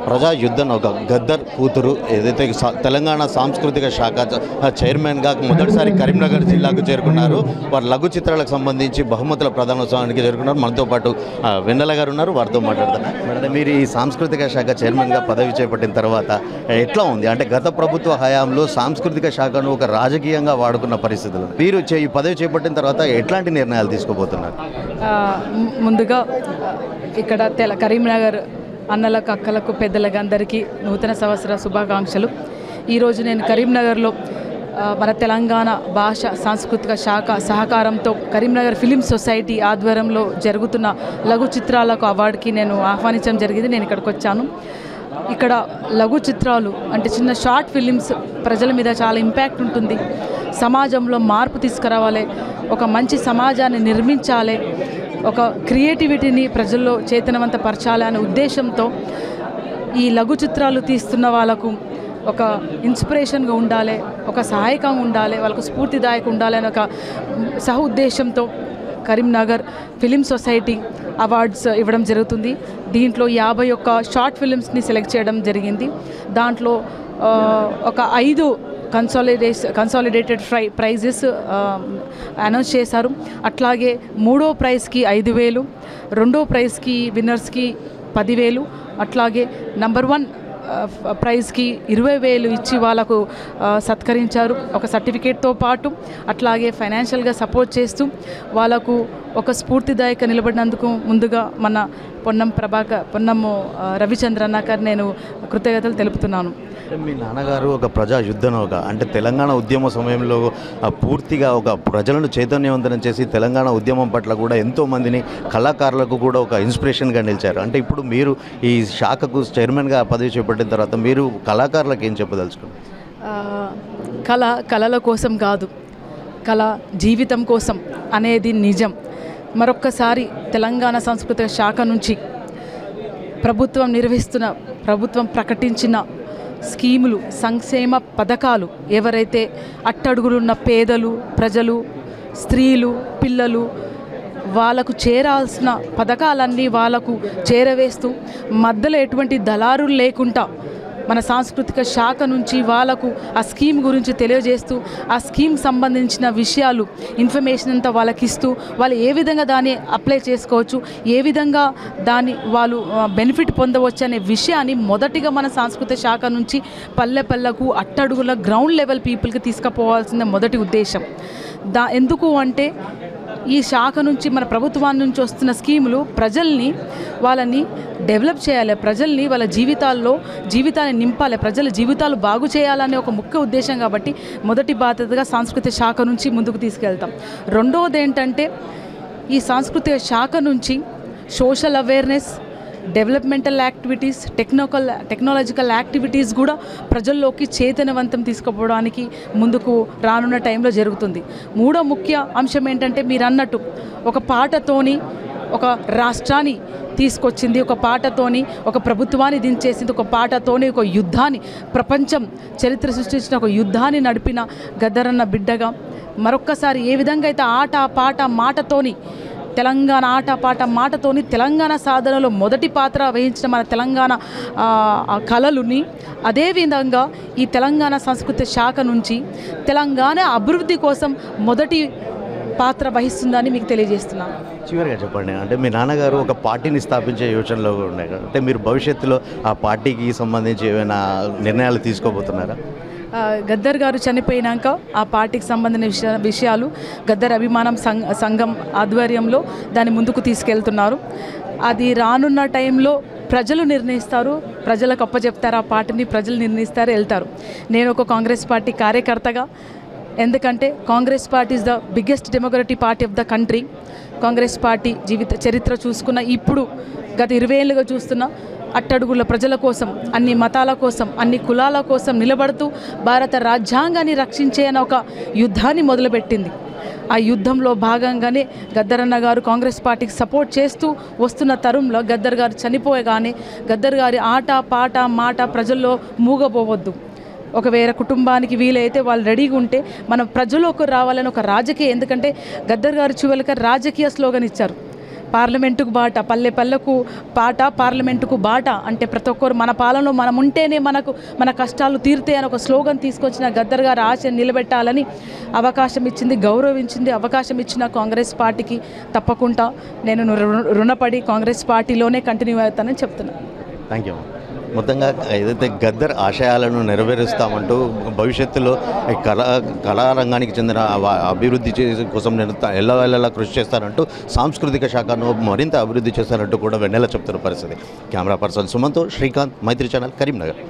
ప్రజా యుద్ధం ఒక గద్దర్ కూతురు ఏదైతే తెలంగాణ సాంస్కృతిక శాఖ చైర్మన్గా మొదటిసారి కరీంనగర్ జిల్లాకు చేరుకున్నారు. వారు లఘు చిత్రాలకు సంబంధించి బహుమతుల ప్రధానోత్సవానికి చేరుకున్నారు. మనతో పాటు వెన్నెల గారు ఉన్నారు, వారితో మాట్లాడతారు. మేడం, మీరు ఈ సాంస్కృతిక శాఖ చైర్మన్గా పదవి చేపట్టిన తర్వాత ఎట్లా ఉంది? అంటే గత ప్రభుత్వ హయాంలో సాంస్కృతిక శాఖను ఒక రాజకీయంగా వాడుకున్న పరిస్థితులు మీరు ఈ పదవి చేపట్టిన తర్వాత ఎట్లాంటి నిర్ణయాలు తీసుకోబోతున్నారు? ముందుగా ఇక్కడ కరీంనగర్ అన్నలకు, అక్కలకు, పెద్దలకు అందరికీ నూతన సంవత్సర శుభాకాంక్షలు. ఈరోజు నేను కరీంనగర్లో మన తెలంగాణ భాష సాంస్కృతిక శాఖ సహకారంతో కరీంనగర్ ఫిలిం సొసైటీ ఆధ్వర్యంలో జరుగుతున్న లఘు చిత్రాలకు అవార్డుకి నేను ఆహ్వానించడం జరిగింది. నేను ఇక్కడికి వచ్చాను. ఇక్కడ లఘు చిత్రాలు అంటే చిన్న షార్ట్ ఫిలిమ్స్ ప్రజల మీద చాలా ఇంపాక్ట్ ఉంటుంది. సమాజంలో మార్పు తీసుకురావాలి, ఒక మంచి సమాజాన్ని నిర్మించాలి, ఒక క్రియేటివిటీని ప్రజల్లో చైతన్యవంతపరచాలి అనే ఉద్దేశంతో ఈ లఘు చిత్రాలు తీస్తున్న వాళ్ళకు ఒక ఇన్స్పిరేషన్గా ఉండాలి, ఒక సహాయకంగా ఉండాలి, వాళ్ళకు స్ఫూర్తిదాయకంగా ఉండాలి అనే ఒక సహ ఉద్దేశంతో కరీంనగర్ ఫిలిం సొసైటీ అవార్డ్స్ ఇవ్వడం జరుగుతుంది. దీంట్లో 51 షార్ట్ ఫిలిమ్స్ని సెలెక్ట్ చేయడం జరిగింది. దాంట్లో ఒక 5 కన్సాలిడేటెడ్ ప్రైజెస్ అనౌన్స్ చేశారు. అట్లాగే 3వ ప్రైజ్కి 5,000, 2వ ప్రైజ్కి విన్నర్స్కి 10,000, అట్లాగే నంబర్ 1 ప్రైజ్కి 20,000 ఇచ్చి వాళ్ళకు సత్కరించారు ఒక సర్టిఫికేట్తో పాటు. అట్లాగే ఫైనాన్షియల్గా సపోర్ట్ చేస్తూ వాళ్ళకు ఒక స్ఫూర్తిదాయక నిలబడినందుకు ముందుగా మన పొన్నం రవిచంద్రన్ గారు నేను కృతజ్ఞతలు తెలుపుతున్నాను. మీ నాన్నగారు ఒక ప్రజా యుద్ధనౌక, అంటే తెలంగాణ ఉద్యమ సమయంలో పూర్తిగా ఒక ప్రజలను చైతన్యవంతం చేసి తెలంగాణ ఉద్యమం పట్ల కూడా ఎంతోమందిని కళాకారులకు కూడా ఒక ఇన్స్పిరేషన్గా నిలిచారు. అంటే ఇప్పుడు మీరు ఈ శాఖకు చైర్మన్గా పదవి చేపట్టిన తర్వాత మీరు కళాకారులకు ఏం చెప్పదలుచుకున్నారు? కళల కోసం కాదు, కళ జీవితం కోసం అనేది నిజం. మరొక్కసారి తెలంగాణ సాంస్కృతిక శాఖ నుంచి ప్రభుత్వం ప్రకటించిన స్కీములు, సంక్షేమ పథకాలు ఎవరైతే అట్టడుగులున్న పేదలు, ప్రజలు, స్త్రీలు, పిల్లలు వాళ్ళకు చేరాల్సిన పథకాలన్నీ వాళ్ళకు చేరవేస్తూ మధ్యలో ఎటువంటి దళారులు లేకుండా మన సాంస్కృతిక శాఖ నుంచి వాళ్ళకు ఆ స్కీమ్ గురించి తెలియజేస్తూ ఆ స్కీమ్ సంబంధించిన విషయాలు ఇన్ఫర్మేషన్ అంతా వాళ్ళకి ఇస్తూ వాళ్ళు ఏ విధంగా దాన్ని అప్లై చేసుకోవచ్చు, ఏ విధంగా దాన్ని వాళ్ళు బెనిఫిట్ పొందవచ్చు అనే విషయాన్ని మొదటిగా మన సాంస్కృతిక శాఖ నుంచి పల్లెకు అట్టడుగుల గ్రౌండ్ లెవెల్ పీపుల్కి తీసుకుపోవాల్సిన మొదటి ఉద్దేశం. ఎందుకు అంటే ఈ శాఖ నుంచి మన ప్రభుత్వాన్ని నుంచి వస్తున్న స్కీములు వాళ్ళని డెవలప్ చేయాలి, ప్రజల్ని వాళ్ళ జీవితాన్ని నింపాలి, ప్రజల జీవితాలు బాగు చేయాలనే ఒక ముఖ్య ఉద్దేశం. కాబట్టి మొదటి బాధ్యతగా సాంస్కృతిక శాఖ నుంచి ముందుకు తీసుకెళ్తాం. రెండవది ఏంటంటే ఈ సాంస్కృతిక శాఖ నుంచి social awareness, developmental activities, technological activities కూడా ప్రజల్లోకి చైతన్యవంతం తీసుకుపోవడానికి ముందుకు రానున్న టైంలో జరుగుతుంది. మూడో ముఖ్య అంశం ఏంటంటే మీరు అన్నట్టు ఒక పాటతోని ఒక రాష్ట్రాన్ని తీసుకొచ్చింది, ఒక పాటతోని ఒక ప్రభుత్వాన్ని దించేసింది, ఒక పాటతోని ఒక యుద్ధాన్ని, ప్రపంచం చరిత్ర సృష్టించిన ఒక యుద్ధాన్ని నడిపిన గద్దరన్న బిడ్డగా మరొక్కసారి ఏ విధంగా అయితే ఆట పాట మాటతోని తెలంగాణ ఆటపాట మాటతోని తెలంగాణ సాధనలో మొదటి పాత్ర వహించిన మన తెలంగాణ కళలుని అదేవిధంగా ఈ తెలంగాణ సంస్కృతి శాఖ నుంచి తెలంగాణ అభివృద్ధి కోసం మొదటి పాత్ర వహిస్తుందని మీకు తెలియజేస్తున్నాను. చివరిగా చెప్పండి, అంటే మీ నాన్నగారు ఒక పార్టీని స్థాపించే యోచనలో ఉన్నాయి, అంటే మీరు భవిష్యత్తులో ఆ పార్టీకి సంబంధించి ఏమైనా నిర్ణయాలు తీసుకోబోతున్నారా? గద్దర్ గారు చనిపోయినాక ఆ పార్టీకి సంబంధించిన విషయాలు గద్దర్ అభిమానం సంఘం ఆధ్వర్యంలో దాన్ని ముందుకు తీసుకెళ్తున్నారు. అది రానున్న టైంలో ప్రజలు నిర్ణయిస్తారు, ప్రజలకు అప్పచెప్తారు, ఆ పార్టీని ప్రజలు నిర్ణయిస్తారు, వెళ్తారు. నేను ఒక కాంగ్రెస్ పార్టీ కార్యకర్తగా, ఎందుకంటే Congress party is the biggest democratic party of the country. Congress party చరిత్ర చూసుకున్న ఇప్పుడు గత 20 ఏళ్ళుగా చూస్తున్న అట్టడుగుల ప్రజల కోసం, అన్ని మతాల కోసం, అన్ని కులాల కోసం నిలబడుతూ భారత రాజ్యాంగాన్ని రక్షించే ఒక యుద్ధాన్ని మొదలుపెట్టింది. ఆ యుద్ధంలో భాగంగానే గద్దరన్న గారు కాంగ్రెస్ పార్టీకి సపోర్ట్ చేస్తూ వస్తున్న తరుణంలో గద్దర్ గారు చనిపోయగానే గద్దర్ గారి ఆట పాట మాట ప్రజల్లో మూగపోవద్దు. ఒకవేళ కుటుంబానికి వీలైతే వాళ్ళు రెడీగా ఉంటే మనం ప్రజల్లోకి రావాలని ఒక రాజకీయ, ఎందుకంటే గద్దర్ గారు చివరికి రాజకీయ స్లోగన్ ఇచ్చారు, పార్లమెంటుకు బాట, పల్లె పల్లెకు పాట, పార్లమెంటుకు బాట అంటే ప్రతి ఒక్కరు మన పాలనలో మనం ఉంటేనే మన కష్టాలు తీరుతాయి అని ఒక స్లోగన్ తీసుకొచ్చిన గద్దర్ గారు ఆశ నిలబెట్టాలని అవకాశం ఇచ్చింది, గౌరవించింది. అవకాశం ఇచ్చిన కాంగ్రెస్ పార్టీకి తప్పకుండా నేను రుణపడి కాంగ్రెస్ పార్టీలోనే కంటిన్యూ అవుతానని చెప్తున్నాను. Thank you. మొత్తంగా ఏదైతే గద్దర్ ఆశయాలను నెరవేరుస్తామంటూ భవిష్యత్తులో ఈ కళారంగానికి చెందిన అభివృద్ధి కోసం నేను ఎల్లవేళలా కృషి చేస్తానంటూ సాంస్కృతిక శాఖను మరింత అభివృద్ధి చేస్తానంటూ కూడా వెన్నెల చెప్తున్న పరిస్థితి. కెమెరా పర్సన్ సుమన్తో శ్రీకాంత్, మైత్రి ఛానల్, కరీంనగర్.